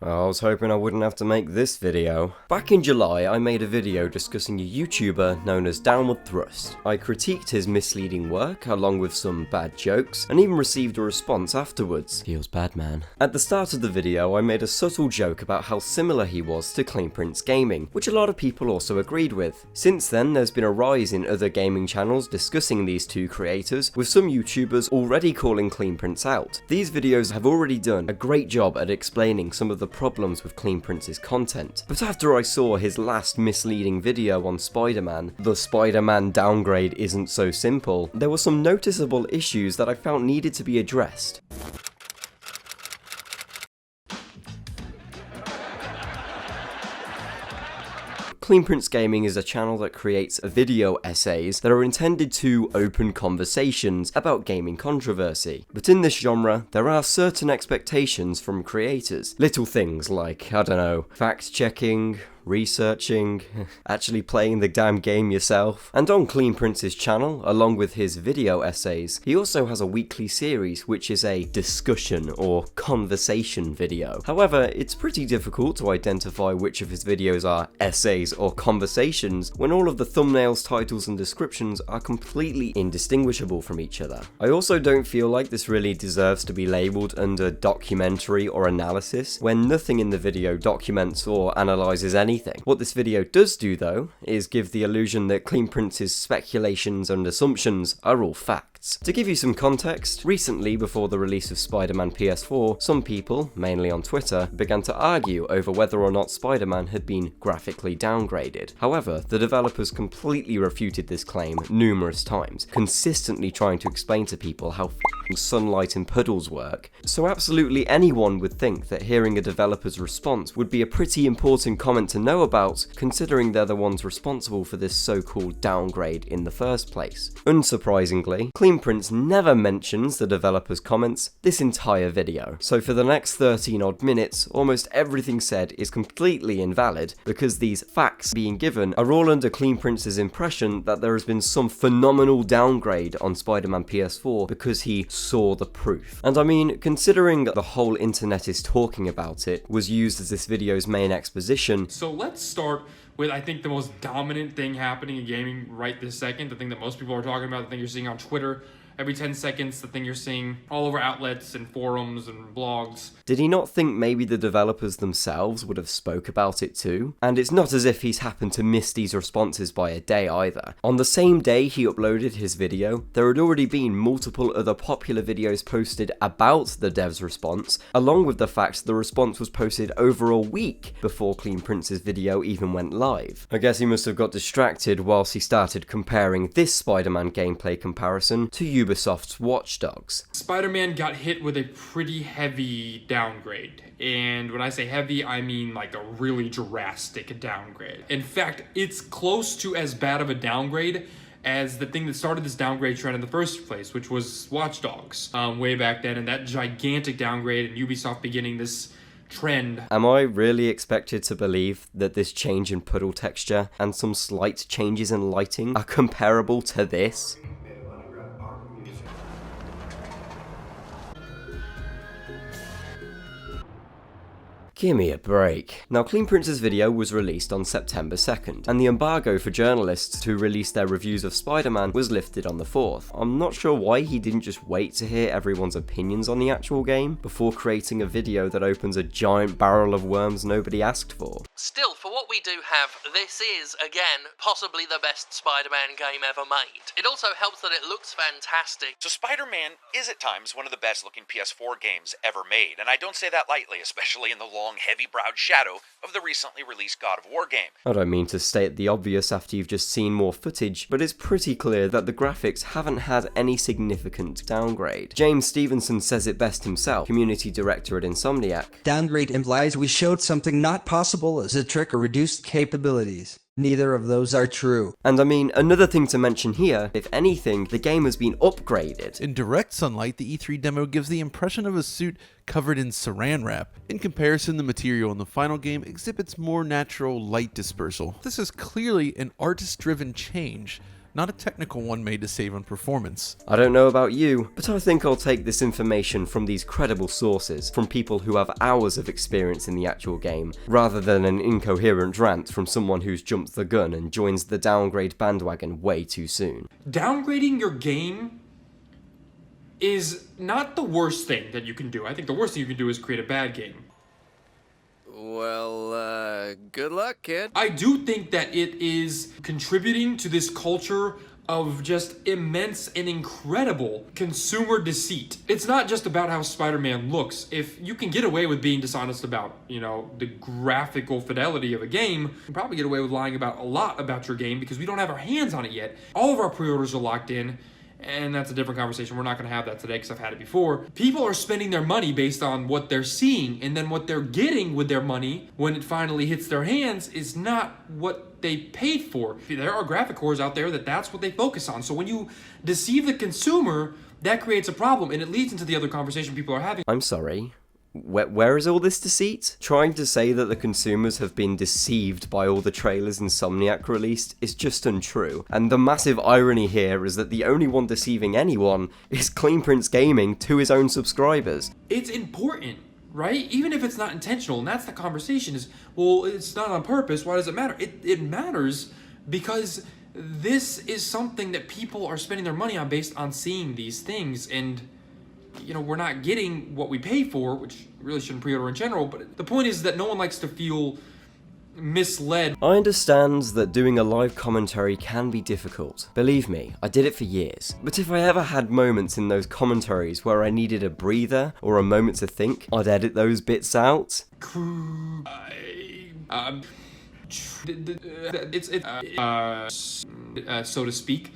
I was hoping I wouldn't have to make this video. Back in July, I made a video discussing a YouTuber known as Downward Thrust. I critiqued his misleading work, along with some bad jokes, and even received a response afterwards. Feels bad, man. At the start of the video, I made a subtle joke about how similar he was to CleanPrinceGaming, which a lot of people also agreed with. Since then, there's been a rise in other gaming channels discussing these two creators, with some YouTubers already calling CleanPrince out. These videos have already done a great job at explaining some of the problems with CleanPrince's content, but after I saw his last misleading video on Spider-Man, the Spider-Man downgrade isn't so simple, there were some noticeable issues that I felt needed to be addressed. CleanPrinceGaming is a channel that creates video essays that are intended to open conversations about gaming controversy. But in this genre, there are certain expectations from creators. Little things like, I don't know, fact-checking, researching, actually playing the damn game yourself. And on CleanPrince's channel, along with his video essays, he also has a weekly series which is a discussion or conversation video. However, it's pretty difficult to identify which of his videos are essays or conversations when all of the thumbnails, titles and descriptions are completely indistinguishable from each other. I also don't feel like this really deserves to be labelled under documentary or analysis when nothing in the video documents or analyses anything. What this video does do though, is give the illusion that CleanPrince's speculations and assumptions are all facts. To give you some context, recently before the release of Spider-Man PS4, some people, mainly on Twitter, began to argue over whether or not Spider-Man had been graphically downgraded. However, the developers completely refuted this claim numerous times, consistently trying to explain to people how sunlight and puddles work. So absolutely anyone would think that hearing a developer's response would be a pretty important comment to know about, considering they're the ones responsible for this so-called downgrade in the first place. Unsurprisingly, CleanPrince never mentions the developer's comments this entire video. So for the next 13 odd minutes, almost everything said is completely invalid because these facts being given are all under CleanPrince's impression that there has been some phenomenal downgrade on Spider-Man PS4 because he saw the proof. And I mean, considering the whole internet is talking about it, was used as this video's main exposition. So let's start with, I think, the most dominant thing happening in gaming right this second, the thing that most people are talking about, the thing you're seeing on Twitter every 10 seconds, the thing you're seeing all over outlets and forums and blogs. Did he not think maybe the developers themselves would have spoke about it too? And it's not as if he's happened to miss these responses by a day either. On the same day he uploaded his video, there had already been multiple other popular videos posted about the dev's response, along with the fact the response was posted over a week before CleanPrince's video even went live. I guess he must have got distracted whilst he started comparing this Spider-Man gameplay comparison to Ubisoft's Watchdogs. Spider-Man got hit with a pretty heavy downgrade. And when I say heavy, I mean like a really drastic downgrade. In fact, it's close to as bad of a downgrade as the thing that started this downgrade trend in the first place, which was Watchdogs way back then, and that gigantic downgrade and Ubisoft beginning this trend. Am I really expected to believe that this change in puddle texture and some slight changes in lighting are comparable to this? Give me a break. Now, CleanPrince's video was released on September 2nd, and the embargo for journalists to release their reviews of Spider-Man was lifted on the 4th. I'm not sure why he didn't just wait to hear everyone's opinions on the actual game before creating a video that opens a giant barrel of worms nobody asked for. Still, for what we do have, this is, again, possibly the best Spider-Man game ever made. It also helps that it looks fantastic. So Spider-Man is at times one of the best looking PS4 games ever made, and I don't say that lightly, especially in the long, heavy-browed shadow of the recently released God of War game. I don't mean to state the obvious after you've just seen more footage, but it's pretty clear that the graphics haven't had any significant downgrade. James Stevenson says it best himself, community director at Insomniac. Downgrade implies we showed something not possible as a trick or reduced capabilities. Neither of those are true. And I mean, another thing to mention here, if anything, the game has been upgraded. In direct sunlight, the E3 demo gives the impression of a suit covered in saran wrap. In comparison, the material in the final game exhibits more natural light dispersal. This is clearly an artist-driven change, not a technical one made to save on performance. I don't know about you, but I think I'll take this information from these credible sources, from people who have hours of experience in the actual game, rather than an incoherent rant from someone who's jumped the gun and joins the downgrade bandwagon way too soon. Downgrading your game is not the worst thing that you can do. I think the worst thing you can do is create a bad game. Well, good luck, kid. I do think that it is contributing to this culture of just immense and incredible consumer deceit. It's not just about how Spider-Man looks. If you can get away with being dishonest about, the graphical fidelity of a game, you can probably get away with lying about a lot about your game because we don't have our hands on it yet. All of our pre-orders are locked in. And that's a different conversation. We're not going to have that today because I've had it before. People are spending their money based on what they're seeing, and then what they're getting with their money when it finally hits their hands is not what they paid for. There are graphic cores out there that's what they focus on. So when you deceive the consumer, that creates a problem, and it leads into the other conversation people are having. I'm sorry. Where is all this deceit? Trying to say that the consumers have been deceived by all the trailers Insomniac released is just untrue, and the massive irony here is that the only one deceiving anyone is CleanPrinceGaming to his own subscribers. It's important, right? Even if it's not intentional, and that's the conversation is, well, it's not on purpose, why does it matter? It matters because this is something that people are spending their money on based on seeing these things, and we're not getting what we pay for, which really shouldn't pre-order in general, but the point is that no one likes to feel misled. I understand that doing a live commentary can be difficult. Believe me, I did it for years. But if I ever had moments in those commentaries where I needed a breather or a moment to think, I'd edit those bits out. So to speak.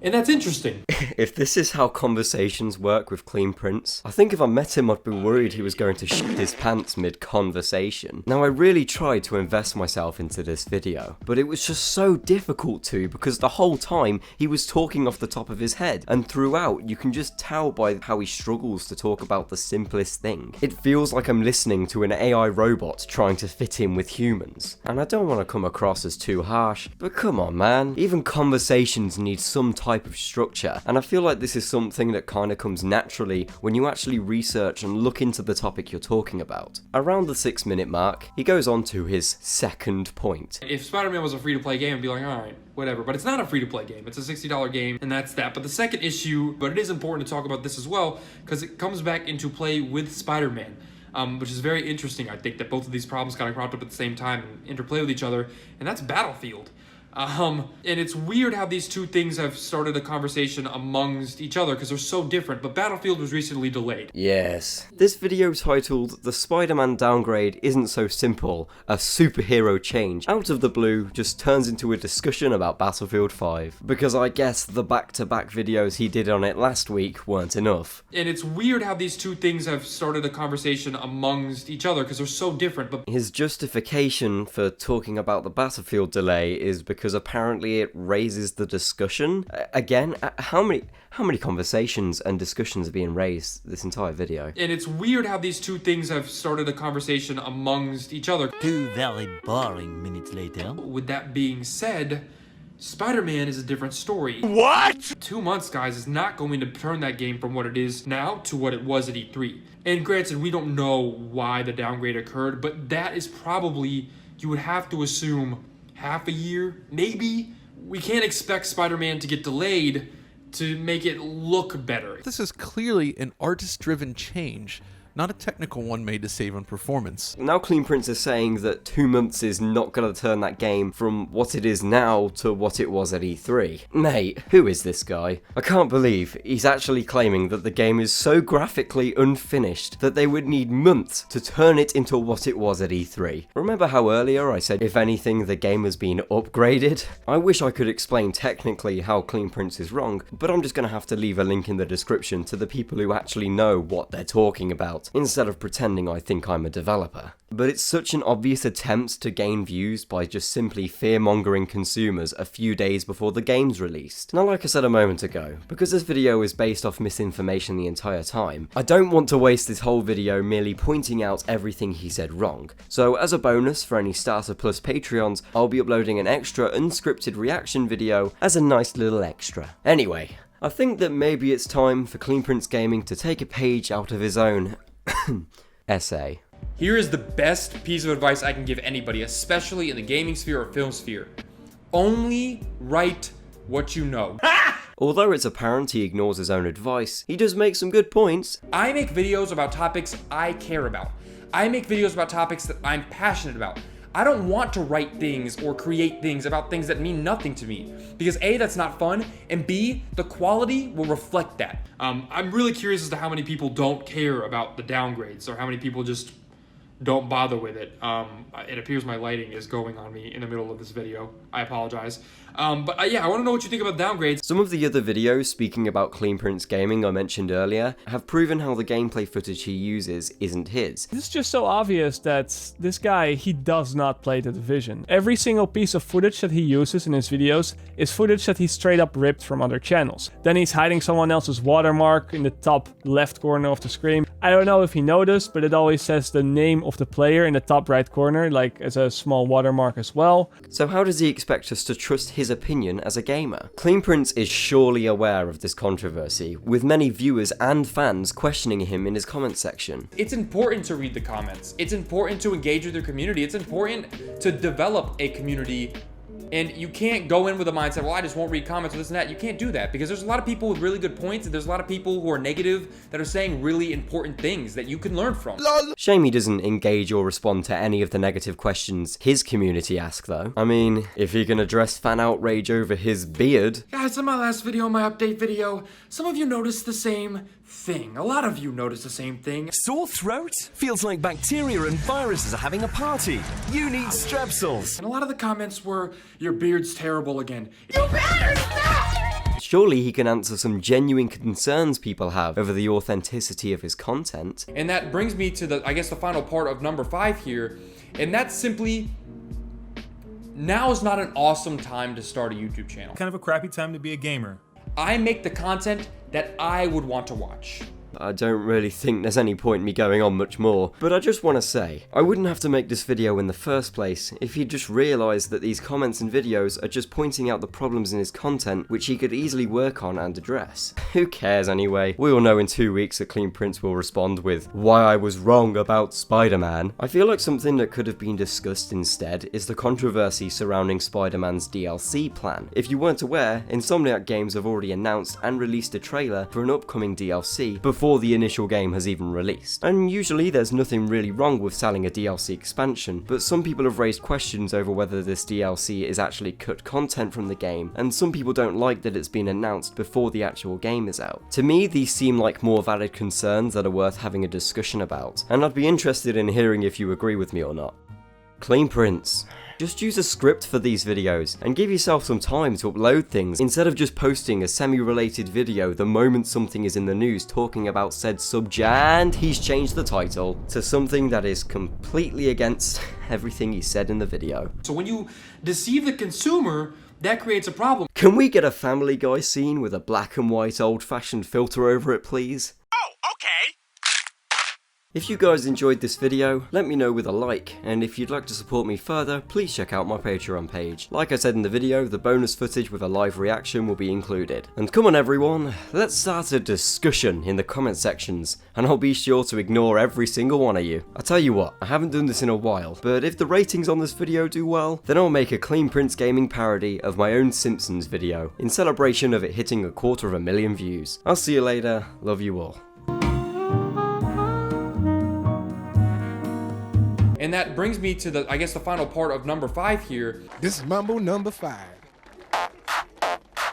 And that's interesting. If this is how conversations work with CleanPrince, I think if I met him I'd be worried he was going to shit his pants mid-conversation. Now I really tried to invest myself into this video, but it was just so difficult to because the whole time he was talking off the top of his head, and throughout you can just tell by how he struggles to talk about the simplest thing. It feels like I'm listening to an AI robot trying to fit in with humans. And I don't want to come across as too harsh, but come on man, even conversations need some type of structure, and I feel like this is something that kind of comes naturally when you actually research and look into the topic you're talking about. Around the 6-minute mark, he goes on to his second point. If Spider-Man was a free-to-play game, I'd be like, alright, whatever, but it's not a free-to-play game, it's a $60 game, and that's that. But the second issue, but it is important to talk about this as well, because it comes back into play with Spider-Man. Which is very interesting, I think, that both of these problems kind of cropped up at the same time and interplay with each other, and that's Battlefield. And it's weird how these two things have started a conversation amongst each other because they're so different, but Battlefield was recently delayed. Yes. This video titled, "The Spider-Man Downgrade Isn't So Simple, a Superhero Change," out of the blue just turns into a discussion about Battlefield 5, because I guess the back-to-back videos he did on it last week weren't enough. And it's weird how these two things have started a conversation amongst each other because they're so different, but his justification for talking about the Battlefield delay is because apparently it raises the discussion. Again, how many conversations and discussions are being raised this entire video? And it's weird how these two things have started a conversation amongst each other. 2 very boring minutes later. With that being said, Spider-Man is a different story. What? 2 months, guys, is not going to turn that game from what it is now to what it was at E3. And granted, we don't know why the downgrade occurred, but that is probably, you would have to assume, half a year, maybe? We can't expect Spider-Man to get delayed to make it look better. This is clearly an artist-driven change, not a technical one made to save on performance. Now CleanPrince is saying that 2 months is not going to turn that game from what it is now to what it was at E3. Mate, who is this guy? I can't believe he's actually claiming that the game is so graphically unfinished that they would need months to turn it into what it was at E3. Remember how earlier I said if anything the game has been upgraded? I wish I could explain technically how CleanPrince is wrong, but I'm just going to have to leave a link in the description to the people who actually know what they're talking about. out, instead of pretending I think I'm a developer. But it's such an obvious attempt to gain views by just simply fear-mongering consumers a few days before the game's released. Now, like I said a moment ago, because this video is based off misinformation the entire time, I don't want to waste this whole video merely pointing out everything he said wrong. So as a bonus for any Starter Plus Patreons, I'll be uploading an extra unscripted reaction video as a nice little extra. Anyway, I think that maybe it's time for CleanPrinceGaming to take a page out of his own essay. Here is the best piece of advice I can give anybody, especially in the gaming sphere or film sphere. Only write what you know. Although it's apparent he ignores his own advice, he does make some good points. I make videos about topics I care about. I make videos about topics that I'm passionate about. I don't want to write things or create things about things that mean nothing to me. Because A, that's not fun, and B, the quality will reflect that. I'm really curious as to how many people don't care about the downgrades, or how many people just don't bother with it. It appears my lighting is going on me in the middle of this video. I apologize. But yeah, I want to know what you think about downgrades. Some of the other videos speaking about CleanPrinceGaming I mentioned earlier have proven how the gameplay footage he uses isn't his. It's just so obvious that this guy, he does not play The Division. Every single piece of footage that he uses in his videos is footage that he straight up ripped from other channels. Then he's hiding someone else's watermark in the top left corner of the screen. I don't know if he noticed, but it always says the name of the player in the top right corner, like as a small watermark as well. So how does he expect us to trust his opinion as a gamer? CleanPrince is surely aware of this controversy, with many viewers and fans questioning him in his comment section. It's important to read the comments. It's important to engage with your community. It's important to develop a community. And you can't go in with a mindset, well, I just won't read comments or this and that. You can't do that, because there's a lot of people with really good points, and there's a lot of people who are negative that are saying really important things that you can learn from. Shame he doesn't engage or respond to any of the negative questions his community ask though. I mean, if he can address fan outrage over his beard. Guys, in my last video, my update video, some of you noticed the same thing. A lot of you noticed the same thing. Sore throat? Feels like bacteria and viruses are having a party. You need strepsils. And a lot of the comments were, your beard's terrible again. You better stop! Surely he can answer some genuine concerns people have over the authenticity of his content. And that brings me to the final part of number 5 here. And that's simply, now is not an awesome time to start a YouTube channel. Kind of a crappy time to be a gamer. I make the content that I would want to watch. I don't really think there's any point in me going on much more, but I just want to say, I wouldn't have to make this video in the first place if he'd just realised that these comments and videos are just pointing out the problems in his content which he could easily work on and address. Who cares anyway? We all know in 2 weeks that CleanPrince will respond with, why I was wrong about Spider-Man. I feel like something that could have been discussed instead is the controversy surrounding Spider-Man's DLC plan. If you weren't aware, Insomniac Games have already announced and released a trailer for an upcoming DLC before the initial game has even released. And usually there's nothing really wrong with selling a DLC expansion, but some people have raised questions over whether this DLC is actually cut content from the game, and some people don't like that it's been announced before the actual game is out. To me, these seem like more valid concerns that are worth having a discussion about, and I'd be interested in hearing if you agree with me or not. CleanPrince. Just use a script for these videos, and give yourself some time to upload things, instead of just posting a semi-related video the moment something is in the news talking about said subject, and he's changed the title to something that is completely against everything he said in the video. So when you deceive the consumer, that creates a problem. Can we get a Family Guy scene with a black and white old-fashioned filter over it, please? Oh, okay. If you guys enjoyed this video, let me know with a like, and if you'd like to support me further, please check out my Patreon page. Like I said in the video, the bonus footage with a live reaction will be included. And come on everyone, let's start a discussion in the comment sections, and I'll be sure to ignore every single one of you. I tell you what, I haven't done this in a while, but if the ratings on this video do well, then I'll make a CleanPrinceGaming parody of my own Simpsons video, in celebration of it hitting 250,000 views. I'll see you later, love you all. And that brings me to the final part of number 5 here. This is Mambo number 5.